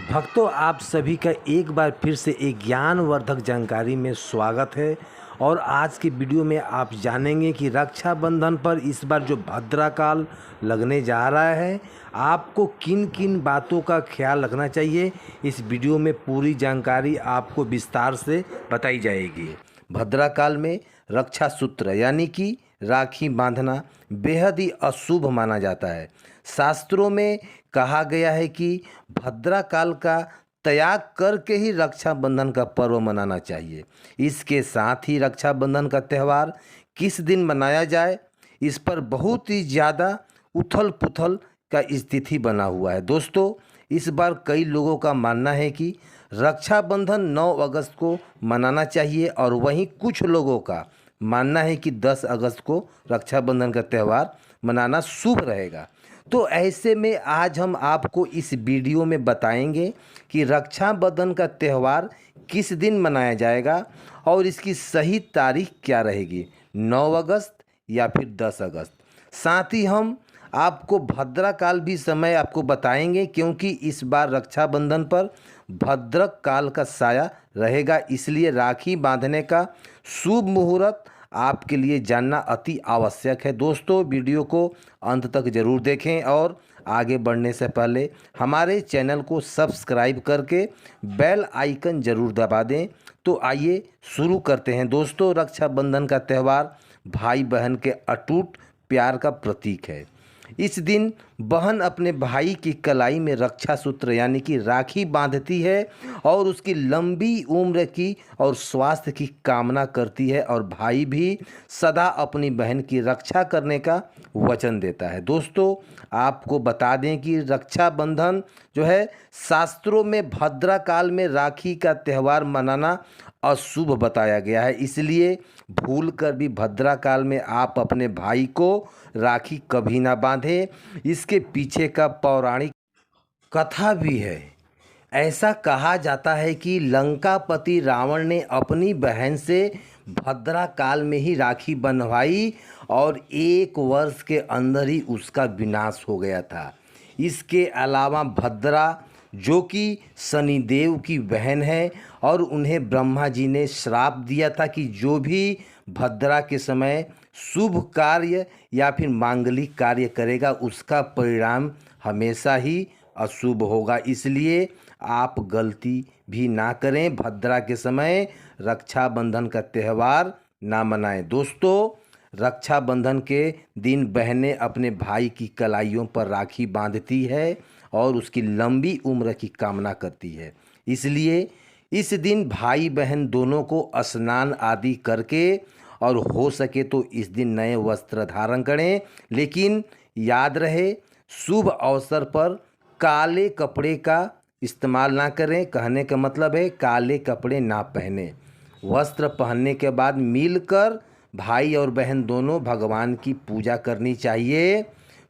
भक्तों, आप सभी का एक बार फिर से एक ज्ञानवर्धक जानकारी में स्वागत है। और आज की वीडियो में आप जानेंगे कि रक्षाबंधन पर इस बार जो भद्रा काल लगने जा रहा है, आपको किन किन बातों का ख्याल रखना चाहिए। इस वीडियो में पूरी जानकारी आपको विस्तार से बताई जाएगी। भद्रा काल में रक्षा सूत्र यानी कि राखी बांधना बेहद ही अशुभ माना जाता है। शास्त्रों में कहा गया है कि भद्रा काल का त्याग करके ही रक्षाबंधन का पर्व मनाना चाहिए। इसके साथ ही रक्षाबंधन का त्यौहार किस दिन मनाया जाए, इस पर बहुत ही ज़्यादा उथल पुथल का स्थिति बना हुआ है। दोस्तों, इस बार कई लोगों का मानना है कि रक्षाबंधन 9 अगस्त को मनाना चाहिए और वहीं कुछ लोगों का मानना है कि 10 अगस्त को रक्षाबंधन का त्यौहार मनाना शुभ रहेगा। तो ऐसे में आज हम आपको इस वीडियो में बताएंगे कि रक्षाबंधन का त्यौहार किस दिन मनाया जाएगा और इसकी सही तारीख क्या रहेगी, 9 अगस्त या फिर 10 अगस्त। साथ ही हम आपको भद्रा काल भी समय आपको बताएंगे, क्योंकि इस बार रक्षाबंधन पर भद्रक काल का साया रहेगा। इसलिए राखी बांधने का शुभ मुहूर्त आपके लिए जानना अति आवश्यक है। दोस्तों, वीडियो को अंत तक ज़रूर देखें और आगे बढ़ने से पहले हमारे चैनल को सब्सक्राइब करके बेल आइकन ज़रूर दबा दें। तो आइए शुरू करते हैं। दोस्तों, रक्षाबंधन का त्यौहार भाई बहन के अटूट प्यार का प्रतीक है। इस दिन बहन अपने भाई की कलाई में रक्षा सूत्र यानी कि राखी बांधती है और उसकी लंबी उम्र की और स्वास्थ्य की कामना करती है, और भाई भी सदा अपनी बहन की रक्षा करने का वचन देता है। दोस्तों, आपको बता दें कि रक्षाबंधन जो है शास्त्रों में भद्रा काल में राखी का त्यौहार मनाना अशुभ बताया गया है। इसलिए भूल कर भी भद्रा काल में आप अपने भाई को राखी कभी ना बांधें। इसके पीछे का पौराणिक कथा भी है। ऐसा कहा जाता है कि लंकापति रावण ने अपनी बहन से भद्रा काल में ही राखी बंधवाई और 1 वर्ष के अंदर ही उसका विनाश हो गया था। इसके अलावा भद्रा, जो कि शनिदेव की बहन है, और उन्हें ब्रह्मा जी ने श्राप दिया था कि जो भी भद्रा के समय शुभ कार्य या फिर मांगलिक कार्य करेगा उसका परिणाम हमेशा ही अशुभ होगा। इसलिए आप गलती भी ना करें, भद्रा के समय रक्षाबंधन का त्यौहार ना मनाएं। दोस्तों, रक्षाबंधन के दिन बहनें अपने भाई की कलाइयों पर राखी बांधती है और उसकी लंबी उम्र की कामना करती है। इसलिए इस दिन भाई बहन दोनों को स्नान आदि करके और हो सके तो इस दिन नए वस्त्र धारण करें, लेकिन याद रहे शुभ अवसर पर काले कपड़े का इस्तेमाल ना करें। कहने का मतलब है काले कपड़े ना पहने। वस्त्र पहनने के बाद मिलकर भाई और बहन दोनों भगवान की पूजा करनी चाहिए।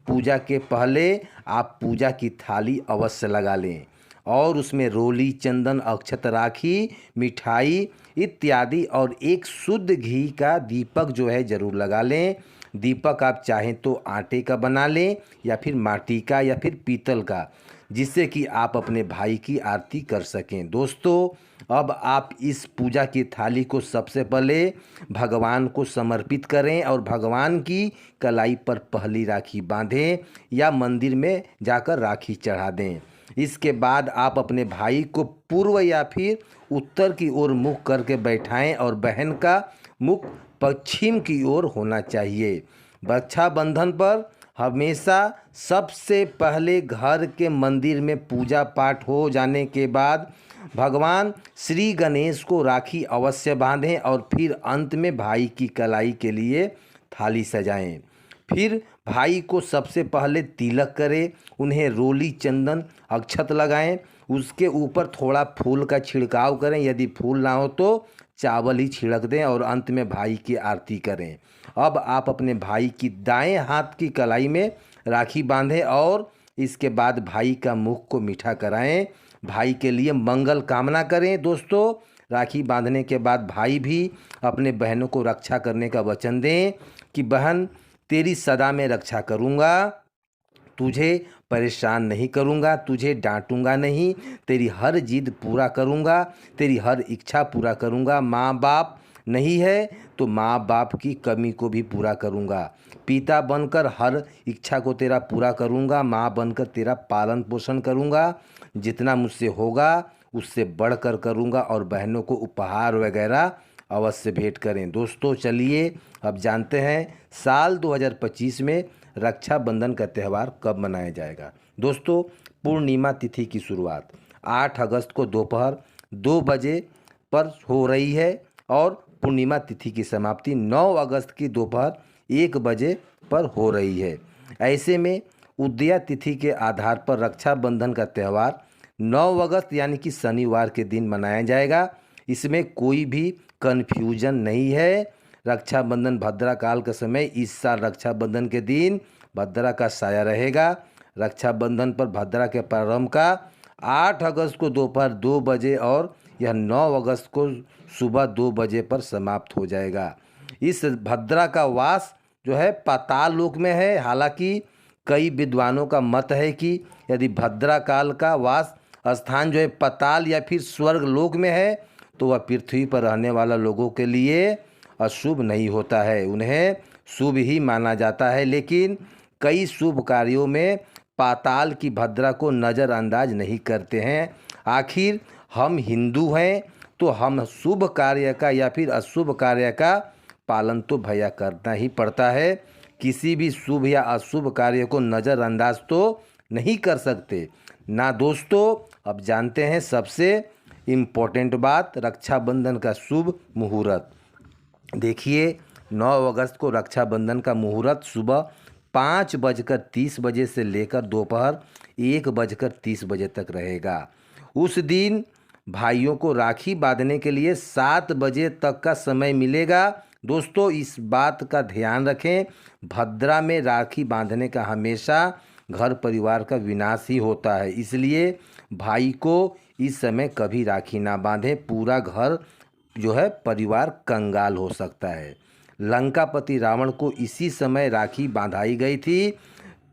पूजा के पहले आप पूजा की थाली अवश्य लगा लें और उसमें रोली, चंदन, अक्षत, राखी, मिठाई इत्यादि और एक शुद्ध घी का दीपक जो है ज़रूर लगा लें। दीपक आप चाहें तो आटे का बना लें या फिर माटी का या फिर पीतल का, जिससे कि आप अपने भाई की आरती कर सकें। दोस्तों, अब आप इस पूजा की थाली को सबसे पहले भगवान को समर्पित करें और भगवान की कलाई पर पहली राखी बांधें या मंदिर में जाकर राखी चढ़ा दें। इसके बाद आप अपने भाई को पूर्व या फिर उत्तर की ओर मुख करके बैठाएं और बहन का मुख पश्चिम की ओर होना चाहिए। रक्षाबंधन पर हमेशा सबसे पहले घर के मंदिर में पूजा पाठ हो जाने के बाद भगवान श्री गणेश को राखी अवश्य बांधें और फिर अंत में भाई की कलाई के लिए थाली सजाएं। फिर भाई को सबसे पहले तिलक करें, उन्हें रोली, चंदन, अक्षत लगाएं, उसके ऊपर थोड़ा फूल का छिड़काव करें। यदि फूल ना हो तो चावल ही छिड़क दें और अंत में भाई की आरती करें। अब आप अपने भाई की दाएं हाथ की कलाई में राखी बांधें और इसके बाद भाई का मुख को मीठा कराएं। भाई के लिए मंगल कामना करें। दोस्तों, राखी बांधने के बाद भाई भी अपने बहनों को रक्षा करने का वचन दें कि बहन, तेरी सदा मैं रक्षा करूँगा, तुझे परेशान नहीं करूँगा, तुझे डांटूंगा नहीं, तेरी हर जिद पूरा करूँगा, तेरी हर इच्छा पूरा करूँगा। माँ बाप नहीं है तो माँ बाप की कमी को भी पूरा करूँगा। पिता बनकर हर इच्छा को तेरा पूरा करूँगा। माँ बनकर तेरा पालन पोषण करूँगा। जितना मुझसे होगा उससे बढ़कर करूँगा और बहनों को उपहार वगैरह अवश्य भेंट करें। दोस्तों चलिए अब जानते हैं साल 2025 में रक्षाबंधन का त्यौहार कब मनाया जाएगा। दोस्तों पूर्णिमा तिथि की शुरुआत 8 अगस्त को दोपहर 2 बजे पर हो रही है और पूर्णिमा तिथि की समाप्ति 9 अगस्त की दोपहर 1 बजे पर हो रही है। ऐसे में उदया तिथि के आधार पर रक्षाबंधन का त्यौहार 9 अगस्त यानी कि शनिवार के दिन मनाया जाएगा। इसमें कोई भी कन्फ्यूजन नहीं है। रक्षाबंधन भद्रा काल का समय इस साल रक्षाबंधन के दिन भद्रा का साया रहेगा। रक्षाबंधन पर भद्रा के प्रारंभ का 8 अगस्त को दोपहर 2 बजे और यह 9 अगस्त को सुबह 2 बजे पर समाप्त हो जाएगा। इस भद्रा का वास जो है पाताल लोक में है। हालांकि कई विद्वानों का मत है कि यदि भद्रा काल का वास स्थान जो है पाताल या फिर स्वर्ग लोक में है तो वह पृथ्वी पर रहने वाला लोगों के लिए अशुभ नहीं होता है, उन्हें शुभ ही माना जाता है। लेकिन कई शुभ कार्यों में पाताल की भद्रा को नज़रअंदाज नहीं करते हैं। आखिर हम हिंदू हैं तो हम शुभ कार्य का या फिर अशुभ कार्य का पालन तो भैया करना ही पड़ता है। किसी भी शुभ या अशुभ कार्य को नज़रअंदाज तो नहीं कर सकते ना। दोस्तों अब जानते हैं सबसे इम्पोर्टेंट बात, रक्षाबंधन का शुभ मुहूर्त। देखिए 9 अगस्त को रक्षाबंधन का मुहूर्त सुबह 5:30 बजे से लेकर दोपहर 1:30 बजे तक रहेगा। उस दिन भाइयों को राखी बांधने के लिए 7 बजे तक का समय मिलेगा। दोस्तों इस बात का ध्यान रखें, भद्रा में राखी बांधने का हमेशा घर परिवार का विनाश ही होता है, इसलिए भाई को इस समय कभी राखी ना बांधें। पूरा घर जो है परिवार कंगाल हो सकता है। लंकापति रावण को इसी समय राखी बांधाई गई थी।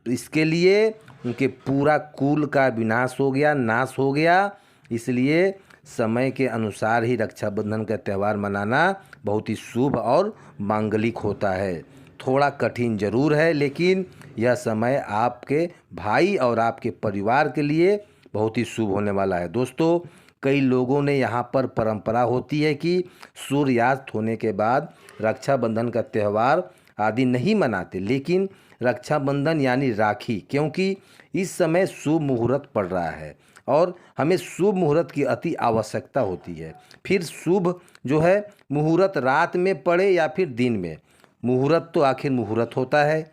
इसके लिए उनके पूरा कुल का विनाश हो गया, नाश हो गया। इसलिए समय के अनुसार ही रक्षाबंधन का त्यौहार मनाना बहुत ही शुभ और मांगलिक होता है। थोड़ा कठिन जरूर है लेकिन यह समय आपके भाई और आपके परिवार के लिए बहुत ही शुभ होने वाला है। दोस्तों कई लोगों ने यहाँ पर परंपरा होती है कि सूर्यास्त होने के बाद रक्षाबंधन का त्यौहार आदि नहीं मनाते, लेकिन रक्षाबंधन यानी राखी, क्योंकि इस समय शुभ मुहूर्त पड़ रहा है और हमें शुभ मुहूर्त की अति आवश्यकता होती है। फिर शुभ जो है मुहूर्त रात में पड़े या फिर दिन में, मुहूर्त तो आखिर मुहूर्त होता है।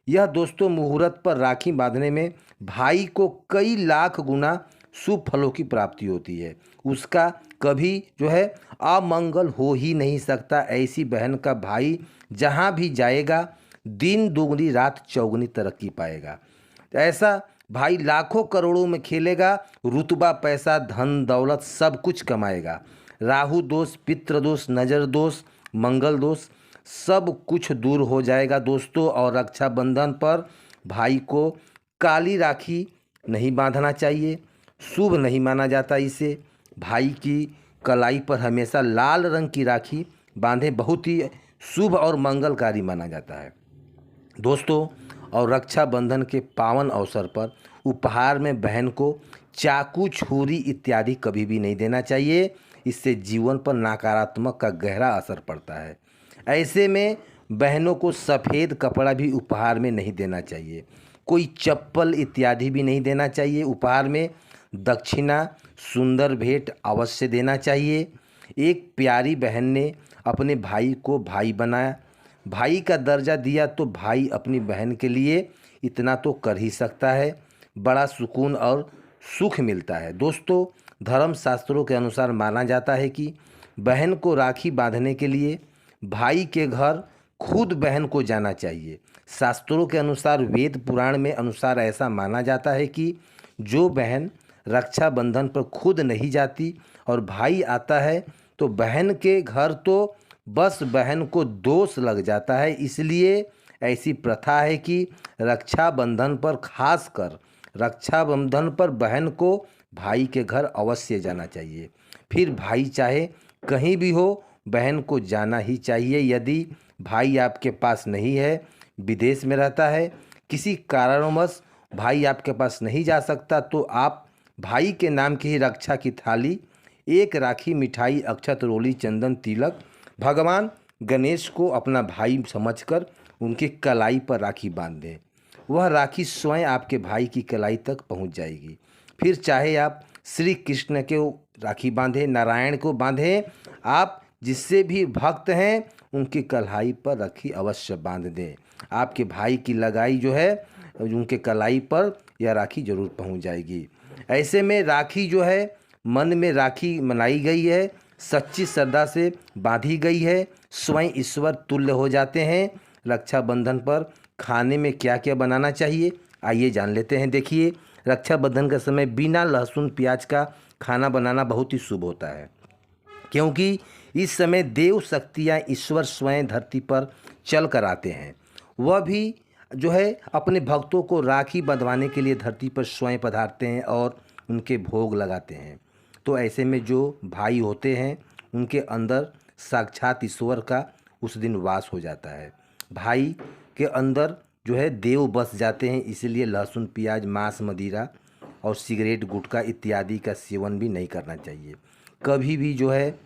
यह दोस्तों मुहूर्त पर राखी बांधने में भाई को कई लाख गुना शुभ फलों की प्राप्ति होती है। उसका कभी जो है अमंगल हो ही नहीं सकता। ऐसी बहन का भाई जहाँ भी जाएगा दिन दुगनी रात चौगुनी तरक्की पाएगा। ऐसा भाई लाखों करोड़ों में खेलेगा, रुतबा पैसा धन दौलत सब कुछ कमाएगा। राहु दोष, पितृ दोष, नज़र दोष, मंगल दोष सब कुछ दूर हो जाएगा दोस्तों। और रक्षाबंधन पर भाई को काली राखी नहीं बांधना चाहिए, शुभ नहीं माना जाता इसे। भाई की कलाई पर हमेशा लाल रंग की राखी बांधे बहुत ही शुभ और मंगलकारी माना जाता है दोस्तों। और रक्षाबंधन के पावन अवसर पर उपहार में बहन को चाकू, छुरी इत्यादि कभी भी नहीं देना चाहिए। इससे जीवन पर नकारात्मक का गहरा असर पड़ता है। ऐसे में बहनों को सफ़ेद कपड़ा भी उपहार में नहीं देना चाहिए। कोई चप्पल इत्यादि भी नहीं देना चाहिए उपहार में। दक्षिणा, सुंदर भेंट अवश्य देना चाहिए। एक प्यारी बहन ने अपने भाई को भाई बनाया, भाई का दर्जा दिया, तो भाई अपनी बहन के लिए इतना तो कर ही सकता है। बड़ा सुकून और सुख मिलता है दोस्तों। धर्म शास्त्रों के अनुसार माना जाता है कि बहन को राखी बांधने के लिए भाई के घर खुद बहन को जाना चाहिए। शास्त्रों के अनुसार, वेद पुराण में अनुसार ऐसा माना जाता है कि जो बहन रक्षाबंधन पर खुद नहीं जाती और भाई आता है तो बहन के घर तो बस बहन को दोष लग जाता है। इसलिए ऐसी प्रथा है कि रक्षाबंधन पर खासकर रक्षाबंधन पर बहन को भाई के घर अवश्य जाना चाहिए। फिर भाई चाहे कहीं भी हो, बहन को जाना ही चाहिए। यदि भाई आपके पास नहीं है, विदेश में रहता है, किसी कारणवश भाई आपके पास नहीं जा सकता, तो आप भाई के नाम की ही रक्षा की थाली, एक राखी, मिठाई, अक्षत, रोली, चंदन, तिलक, भगवान गणेश को अपना भाई समझकर उनकी कलाई पर राखी बांध दें। वह राखी स्वयं आपके भाई की कलाई तक पहुंच जाएगी। फिर चाहे आप श्री कृष्ण के राखी बांधें, नारायण को बांधें, आप जिससे भी भक्त हैं उनकी कलाई पर राखी अवश्य बांध दें। आपके भाई की लगाई जो है उनके कलाई पर यह राखी जरूर पहुंच जाएगी। ऐसे में राखी जो है, मन में राखी मनाई गई है, सच्ची श्रद्धा से बांधी गई है, स्वयं ईश्वर तुल्य हो जाते हैं। रक्षाबंधन पर खाने में क्या क्या बनाना चाहिए, आइए जान लेते हैं। देखिए, रक्षाबंधन का समय बिना लहसुन प्याज का खाना बनाना बहुत ही शुभ होता है, क्योंकि इस समय देव शक्तियाँ, ईश्वर स्वयं धरती पर चल कर आते हैं। वह भी जो है अपने भक्तों को राखी बंधवाने के लिए धरती पर स्वयं पधारते हैं और उनके भोग लगाते हैं। तो ऐसे में जो भाई होते हैं उनके अंदर साक्षात ईश्वर का उस दिन वास हो जाता है। भाई के अंदर जो है देव बस जाते हैं, इसलिए लहसुन प्याज, मांस, मदिरा और सिगरेट, गुटखा इत्यादि का सेवन भी नहीं करना चाहिए। कभी भी जो है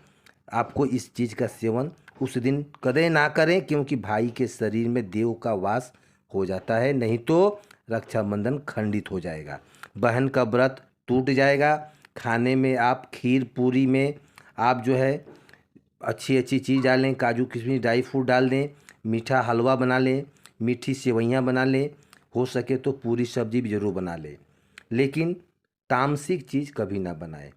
आपको इस चीज़ का सेवन उस दिन कदे ना करें, क्योंकि भाई के शरीर में देव का वास हो जाता है, नहीं तो रक्षाबंधन खंडित हो जाएगा, बहन का व्रत टूट जाएगा। खाने में आप खीर पूरी में आप जो है अच्छी अच्छी चीज़ डालें, काजू किशमिश ड्राई फ्रूट डाल दें, मीठा हलवा बना लें, मीठी सेवइयाँ बना लें, हो सके तो पूरी सब्जी भी ज़रूर बना लें। लेकिन तामसिक चीज़ कभी ना बनाएं,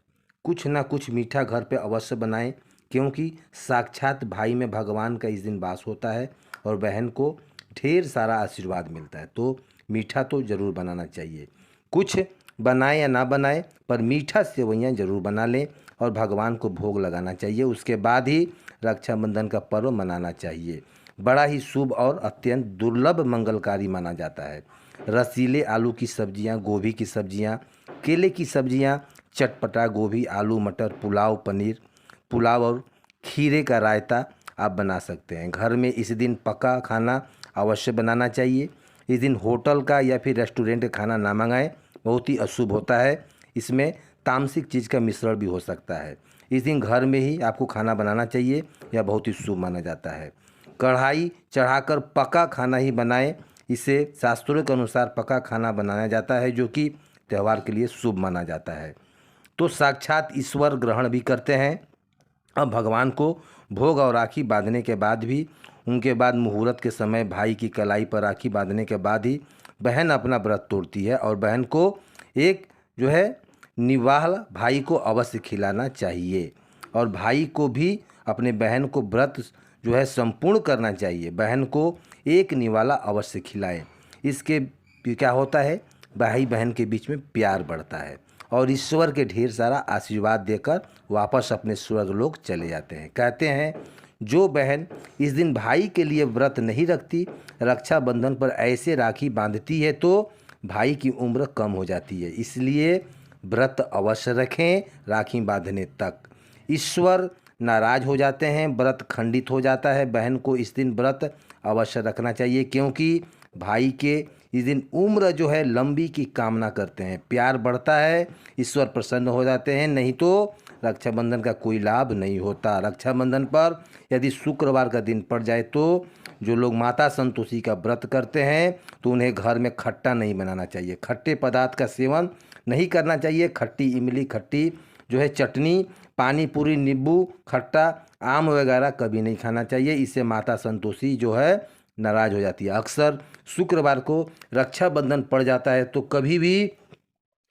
कुछ ना कुछ मीठा घर पे अवश्य बनाएं, क्योंकि साक्षात भाई में भगवान का इस दिन वास होता है और बहन को ढेर सारा आशीर्वाद मिलता है। तो मीठा तो ज़रूर बनाना चाहिए, कुछ बनाए या ना बनाए पर मीठा सेवइयाँ ज़रूर बना लें और भगवान को भोग लगाना चाहिए। उसके बाद ही रक्षाबंधन का पर्व मनाना चाहिए। बड़ा ही शुभ और अत्यंत दुर्लभ मंगलकारी माना जाता है। रसीले आलू की सब्जियां, गोभी की सब्जियां, केले की सब्जियां, चटपटा गोभी, आलू, मटर, पुलाव, पनीर, पुलाव और खीरे का रायता आप बना सकते हैं। घर में इस दिन पका खाना अवश्य बनाना चाहिए। इस दिन होटल का या फिर रेस्टोरेंट का खाना ना मंगाएं, बहुत ही अशुभ होता है। इसमें तामसिक चीज़ का मिश्रण भी हो सकता है। इस दिन घर में ही आपको खाना बनाना चाहिए, यह बहुत ही शुभ माना जाता है। कढ़ाई चढ़ाकर पका खाना ही बनाएं, इसे शास्त्रों के अनुसार पका खाना बनाया जाता है, जो कि त्यौहार के लिए शुभ माना जाता है। तो साक्षात ईश्वर ग्रहण भी करते हैं। अब भगवान को भोग और राखी बांधने के बाद भी, उनके बाद मुहूर्त के समय भाई की कलाई पर राखी बांधने के बाद ही बहन अपना व्रत तोड़ती है और बहन को एक जो है निवाला भाई को अवश्य खिलाना चाहिए और भाई को भी अपने बहन को व्रत जो है संपूर्ण करना चाहिए। बहन को एक निवाला अवश्य खिलाएं। इसके क्या होता है, भाई बहन के बीच में प्यार बढ़ता है और ईश्वर के ढेर सारा आशीर्वाद देकर वापस अपने स्वर्गलोक चले जाते हैं। कहते हैं जो बहन इस दिन भाई के लिए व्रत नहीं रखती, रक्षाबंधन पर ऐसे राखी बांधती है तो भाई की उम्र कम हो जाती है। इसलिए व्रत अवश्य रखें राखी बांधने तक। ईश्वर नाराज हो जाते हैं, व्रत खंडित हो जाता है। बहन को इस दिन व्रत अवश्य रखना चाहिए, क्योंकि भाई के इस दिन उम्र जो है लंबी की कामना करते हैं, प्यार बढ़ता है, ईश्वर प्रसन्न हो जाते हैं। नहीं तो रक्षाबंधन का कोई लाभ नहीं होता। रक्षाबंधन पर यदि शुक्रवार का दिन पड़ जाए तो जो लोग माता संतोषी का व्रत करते हैं तो उन्हें घर में खट्टा नहीं बनाना चाहिए, खट्टे पदार्थ का सेवन नहीं करना चाहिए। खट्टी इमली, खट्टी जो है चटनी, पानी पूरी, नींबू खट्टा, आम वगैरह कभी नहीं खाना चाहिए। इससे माता संतोषी जो है नाराज हो जाती है। अक्सर शुक्रवार को रक्षाबंधन पड़ जाता है, तो कभी भी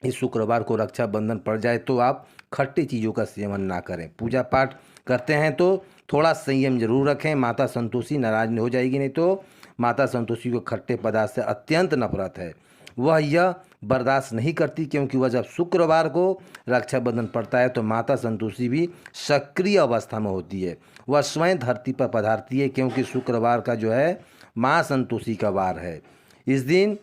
इस शुक्रवार को रक्षाबंधन पड़ जाए तो आप खट्टी चीज़ों का सेवन ना करें। पूजा पाठ करते हैं तो थोड़ा संयम जरूर रखें, माता संतोषी नाराज नहीं हो जाएगी। नहीं तो माता संतोषी को खट्टे पदार्थ से अत्यंत नफरत है, वह यह बर्दाश्त नहीं करती, क्योंकि वह जब शुक्रवार को रक्षाबंधन पड़ता है तो माता संतोषी भी सक्रिय अवस्था में होती है, वह स्वयं धरती पर पधारती है, क्योंकि शुक्रवार का जो है माँ संतोषी का वार है। इस दिन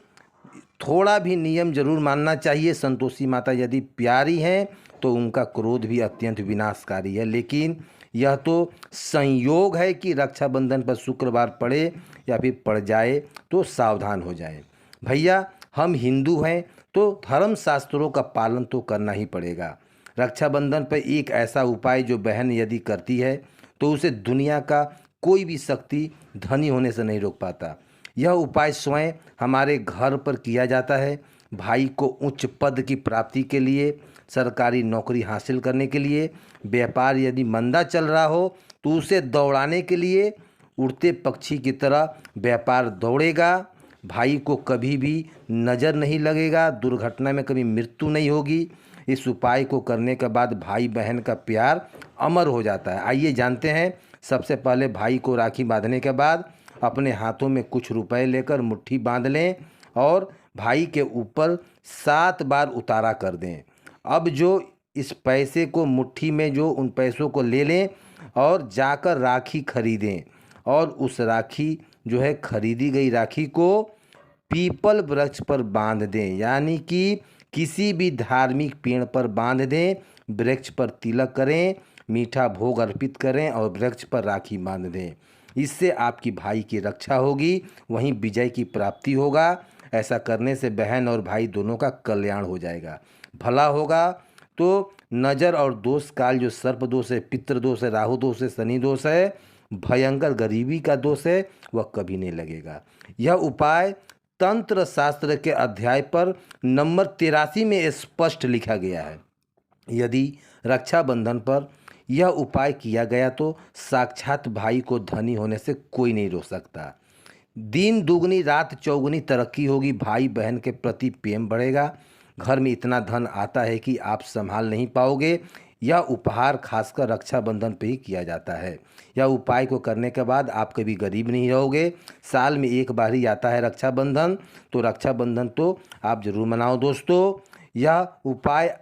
थोड़ा भी नियम जरूर मानना चाहिए। संतोषी माता यदि प्यारी हैं तो उनका क्रोध भी अत्यंत विनाशकारी है, लेकिन यह तो संयोग है कि रक्षाबंधन पर शुक्रवार पड़े या फिर पड़ जाए तो सावधान हो जाए। भैया, हम हिंदू हैं तो धर्म शास्त्रों का पालन तो करना ही पड़ेगा। रक्षाबंधन पर एक ऐसा उपाय जो बहन यदि करती है तो उसे दुनिया का कोई भी शक्ति धनी होने से नहीं रोक पाता। यह उपाय स्वयं हमारे घर पर किया जाता है। भाई को उच्च पद की प्राप्ति के लिए, सरकारी नौकरी हासिल करने के लिए, व्यापार यदि मंदा चल रहा हो तो उसे दौड़ाने के लिए उड़ते पक्षी की तरह व्यापार दौड़ेगा। भाई को कभी भी नज़र नहीं लगेगा, दुर्घटना में कभी मृत्यु नहीं होगी। इस उपाय को करने के बाद भाई बहन का प्यार अमर हो जाता है। आइए जानते हैं। सबसे पहले भाई को राखी बांधने के बाद अपने हाथों में कुछ रुपए लेकर मुट्ठी बांध लें और भाई के ऊपर 7 बार उतारा कर दें। अब जो इस पैसे को मुट्ठी में जो उन पैसों को ले लें और जाकर राखी खरीदें और उस राखी जो है खरीदी गई राखी को पीपल वृक्ष पर बांध दें, यानी कि किसी भी धार्मिक पेड़ पर बांध दें। वृक्ष पर तिलक करें, मीठा भोग अर्पित करें और वृक्ष पर राखी बांध दें। इससे आपकी भाई की रक्षा होगी, वहीं विजय की प्राप्ति होगा। ऐसा करने से बहन और भाई दोनों का कल्याण हो जाएगा, भला होगा। तो नज़र और दोष काल जो सर्प दोष है, पितृ दोष है, राहु दोष है, शनि दोष है, भयंकर गरीबी का दोष है, वह कभी नहीं लगेगा। यह उपाय तंत्र शास्त्र के अध्याय पर नंबर 83 में स्पष्ट लिखा गया है। यदि रक्षाबंधन पर यह उपाय किया गया तो साक्षात भाई को धनी होने से कोई नहीं रोक सकता। दिन दुगनी रात चौगुनी तरक्की होगी, भाई बहन के प्रति प्रेम बढ़ेगा, घर में इतना धन आता है कि आप संभाल नहीं पाओगे। यह उपहार खासकर रक्षाबंधन पे ही किया जाता है। यह उपाय को करने के बाद आप कभी गरीब नहीं रहोगे। साल में एक बार ही आता है रक्षाबंधन, तो रक्षाबंधन तो आप जरूर मनाओ दोस्तों। यह उपाय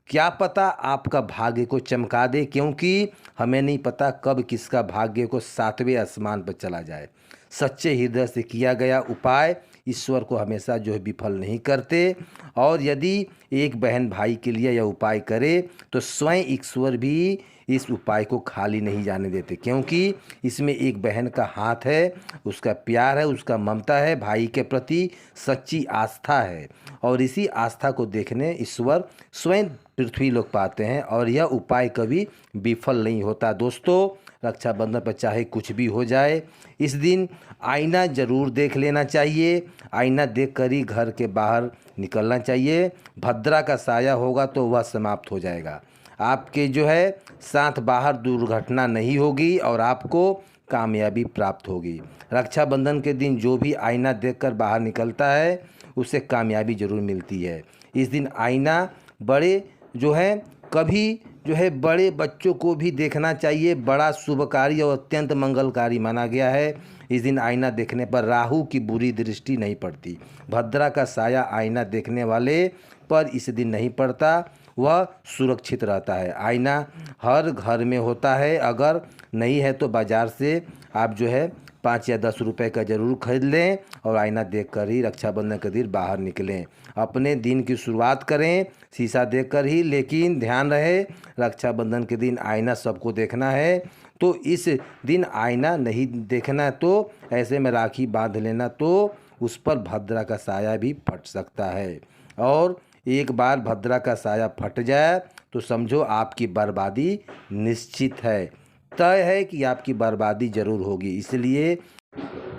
क्या पता आपका भाग्य को चमका दे, क्योंकि हमें नहीं पता कब किसका भाग्य को 7वें आसमान पर चला जाए। सच्चे हृदय से किया गया उपाय ईश्वर को हमेशा जो है विफल नहीं करते। और यदि एक बहन भाई के लिए यह उपाय करे तो स्वयं ईश्वर भी इस उपाय को खाली नहीं जाने देते, क्योंकि इसमें एक बहन का हाथ है, उसका प्यार है, उसका ममता है, भाई के प्रति सच्ची आस्था है। और इसी आस्था को देखने ईश्वर स्वयं पृथ्वी लोक पाते हैं और यह उपाय कभी विफल नहीं होता। दोस्तों, रक्षाबंधन पर चाहे कुछ भी हो जाए, इस दिन आईना ज़रूर देख लेना चाहिए। आईना देखकर ही घर के बाहर निकलना चाहिए। भद्रा का साया होगा तो वह समाप्त हो जाएगा। आपके जो है साथ बाहर दुर्घटना नहीं होगी और आपको कामयाबी प्राप्त होगी। रक्षाबंधन के दिन जो भी आईना देखकर बाहर निकलता है उसे कामयाबी ज़रूर मिलती है। इस दिन आईना बड़े जो है कभी जो है बड़े बच्चों को भी देखना चाहिए। बड़ा शुभकारी और अत्यंत मंगलकारी माना गया है। इस दिन आईना देखने पर राहु की बुरी दृष्टि नहीं पड़ती। भद्रा का साया आईना देखने वाले पर इस दिन नहीं पड़ता, वह सुरक्षित रहता है। आईना हर घर में होता है, अगर नहीं है तो बाज़ार से आप जो है 5 या 10 रुपए का ज़रूर खरीद लें और आईना देखकर ही रक्षाबंधन के दिन बाहर निकलें। अपने दिन की शुरुआत करें शीशा देखकर ही, लेकिन ध्यान रहे रक्षाबंधन के दिन आईना सबको देखना है, तो इस दिन आईना नहीं देखना है तो ऐसे में राखी बांध लेना, तो उस पर भद्रा का साया भी फट सकता है। और एक बार भद्रा का साया फट जाए तो समझो आपकी बर्बादी निश्चित है, तय है कि आपकी बर्बादी जरूर होगी। इसलिए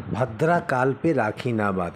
भद्रा काल पे राखी ना बांधें।